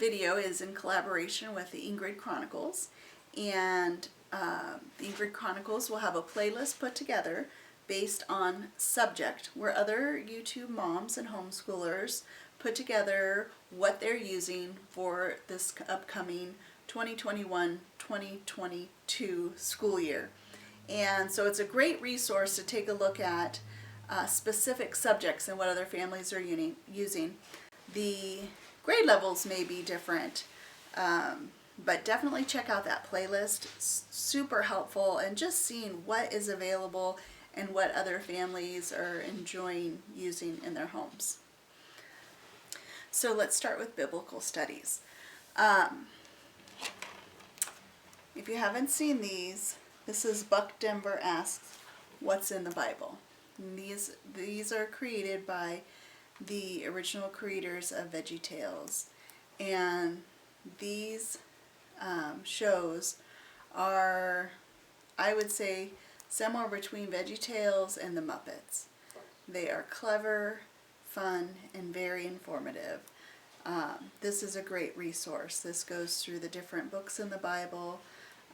video is in collaboration with the Ingrid Chronicles, and the Ingrid Chronicles will have a playlist put together based on subject, where other YouTube moms and homeschoolers put together what they're using for this upcoming 2021-2022 school year. And so it's a great resource to take a look at specific subjects and what other families are using. The grade levels may be different, but definitely check out that playlist. It's super helpful, and just seeing what is available and what other families are enjoying using in their homes. So let's start with biblical studies. If you haven't seen these, this is Buck Denver Asks, What's in the Bible? And these are created by the original creators of VeggieTales, and these shows are, I would say, somewhere between VeggieTales and the Muppets. They are clever, fun, and very informative. This is a great resource. This goes through the different books in the Bible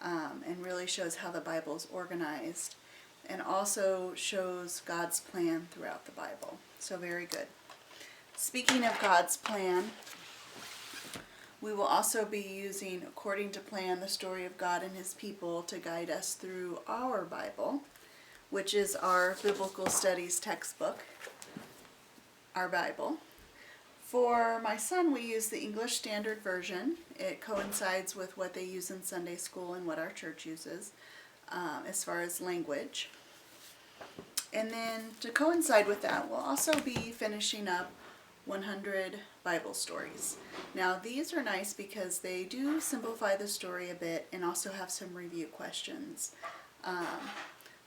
and really shows how the Bible is organized, and also shows God's plan throughout the Bible. So very good. Speaking of God's plan, we will also be using According to Plan, the story of God and His people, to guide us through our Bible, which is our biblical studies textbook, our Bible. For my son, we use the English Standard Version. It coincides with what they use in Sunday school and what our church uses as far as language. And then to coincide with that, we'll also be finishing up 100 Bible stories. Now these are nice because they do simplify the story a bit and also have some review questions.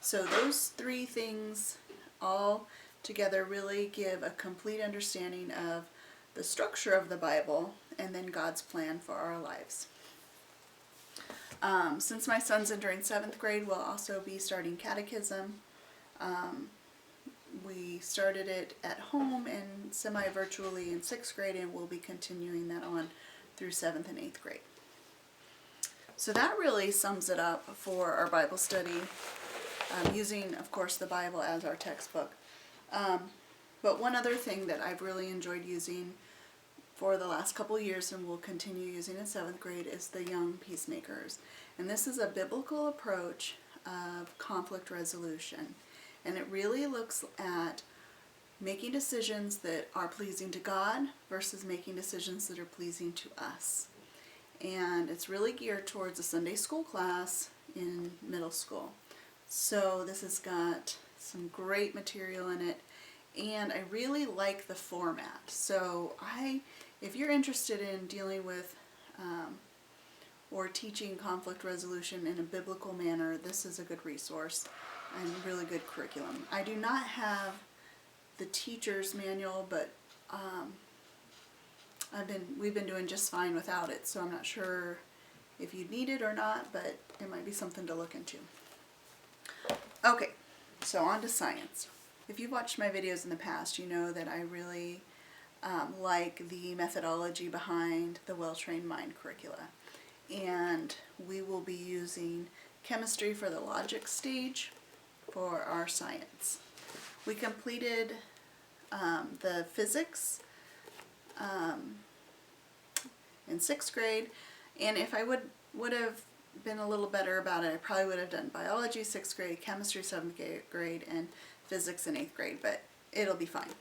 So those three things all together really give a complete understanding of the structure of the Bible and then God's plan for our lives. Since my son's entering 7th grade, we'll also be starting catechism. We started it at home and semi-virtually in 6th grade, and we'll be continuing that on through 7th and 8th grade. So that really sums it up for our Bible study, using, of course, the Bible as our textbook. But one other thing that I've really enjoyed using for the last couple years and will continue using in 7th grade is the Young Peacemakers. And this is a biblical approach of conflict resolution. And it really looks at making decisions that are pleasing to God versus making decisions that are pleasing to us. And it's really geared towards a Sunday school class in middle school. So this has got some great material in it, and I really like the format. So if you're interested in dealing with or teaching conflict resolution in a biblical manner, this is a good resource and really good curriculum. I do not have the teacher's manual, but we've been doing just fine without it, so I'm not sure if you need it or not, but it might be something to look into. Okay, so on to science. If you've watched my videos in the past, you know that I really like the methodology behind the Well-Trained Mind curricula. And we will be using chemistry for the logic stage for our science. We completed the physics in 6th grade, and if I would have been a little better about it, I probably would have done biology 6th grade, chemistry 7th grade, and physics in 8th grade, but it'll be fine.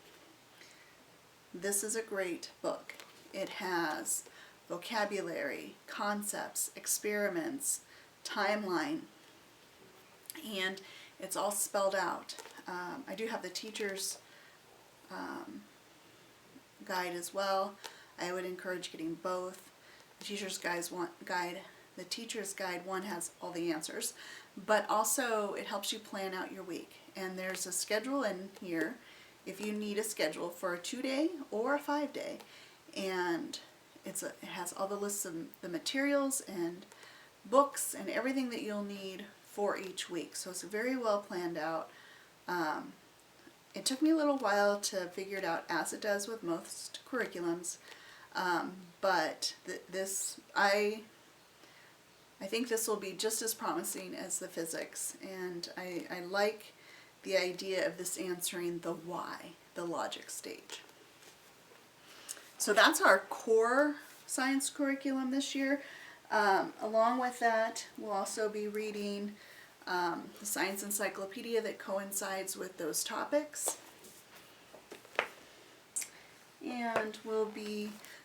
This is a great book. It has vocabulary, concepts, experiments, timeline, and it's all spelled out. I do have the teacher's guide as well. I would encourage getting both. The teacher's guide one has all the answers, but also it helps you plan out your week. And there's a schedule in here if you need a schedule for a 2-day or a 5-day, and it has all the lists of the materials and books and everything that you'll need for each week. So it's very well planned out. It took me a little while to figure it out, as it does with most curriculums, But I think this will be just as promising as the physics, and I like the idea of this answering the why, the logic stage. So that's our core science curriculum this year. Along with that, we'll also be reading the science encyclopedia that coincides with those topics. And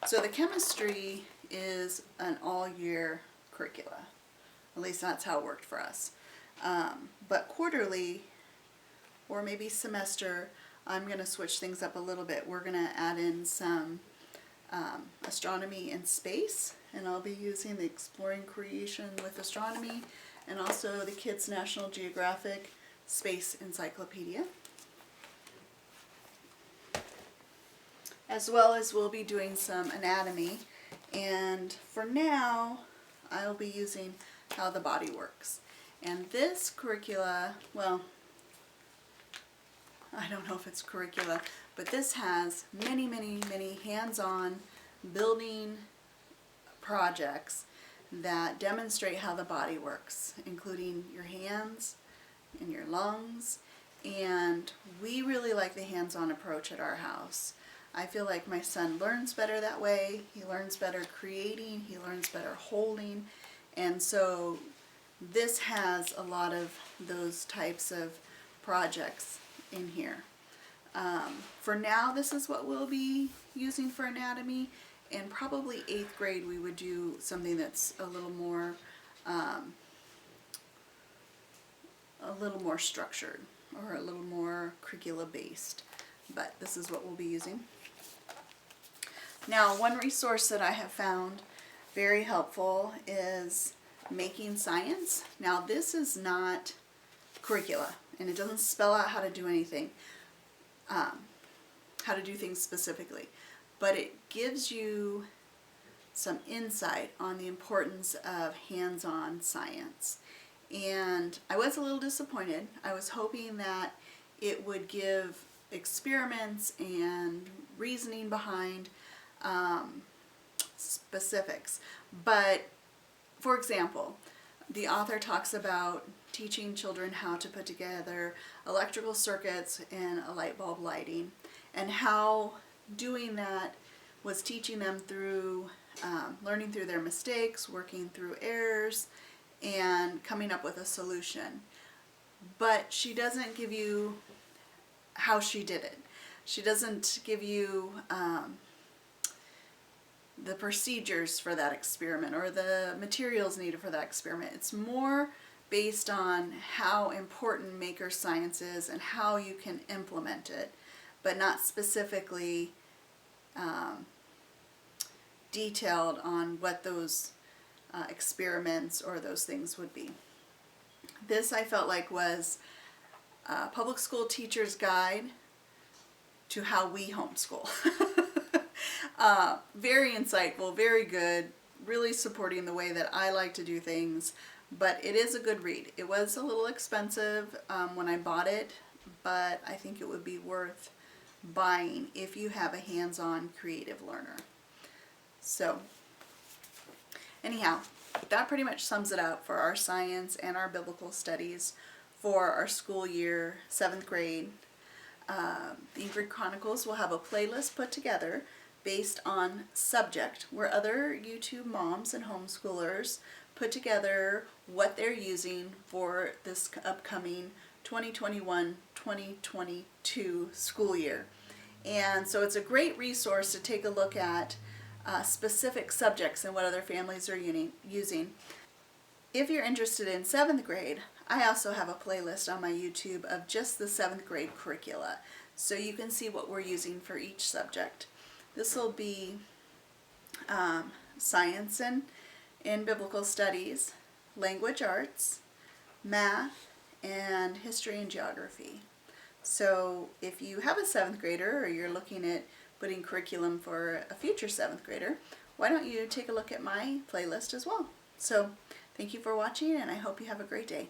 so the chemistry is an all-year curricula. At least that's how it worked for us. But quarterly, or maybe semester, I'm going to switch things up a little bit. We're going to add in some astronomy and space, and I'll be using the Exploring Creation with Astronomy and also the Kids National Geographic Space Encyclopedia. As well as we'll be doing some anatomy, and for now I'll be using How the Body Works. And this curricula, well, I don't know if it's curricula, but this has many, many, many hands-on building projects that demonstrate how the body works, including your hands and your lungs. And we really like the hands-on approach at our house. I feel like my son learns better that way. He learns better creating, he learns better holding, and so this has a lot of those types of projects in here. For now, this is what we'll be using for anatomy, and probably 8th grade we would do something that's a little more structured or a little more curricula based, but this is what we'll be using. Now, one resource that I have found very helpful is Making Science. Now, this is not curricula, and it doesn't spell out how to do anything, how to do things specifically, but it gives you some insight on the importance of hands-on science. And I was a little disappointed. I was hoping that it would give experiments and reasoning behind specifics. But, for example, the author talks about teaching children how to put together electrical circuits in a light bulb lighting, and how doing that was teaching them through learning through their mistakes, working through errors, and coming up with a solution. But she doesn't give you how she did it. She doesn't give you the procedures for that experiment or the materials needed for that experiment. It's more based on how important maker science is and how you can implement it, but not specifically detailed on what those experiments or those things would be. This, I felt like, was a public school teacher's guide to how we homeschool. Very insightful, very good, really supporting the way that I like to do things, but it is a good read. It was a little expensive when I bought it, but I think it would be worth buying if you have a hands-on creative learner. So, anyhow, that pretty much sums it up for our science and our biblical studies for our school year, 7th grade. The Ingrid Chronicles will have a playlist put together based on subject, where other YouTube moms and homeschoolers put together what they're using for this upcoming 2021-2022 school year. And so it's a great resource to take a look at specific subjects and what other families are using. If you're interested in 7th grade, I also have a playlist on my YouTube of just the 7th grade curricula, so you can see what we're using for each subject. This will be science and biblical studies, language arts, math, and history and geography. So if you have a 7th grader or you're looking at putting curriculum for a future 7th grader, why don't you take a look at my playlist as well? So thank you for watching, and I hope you have a great day.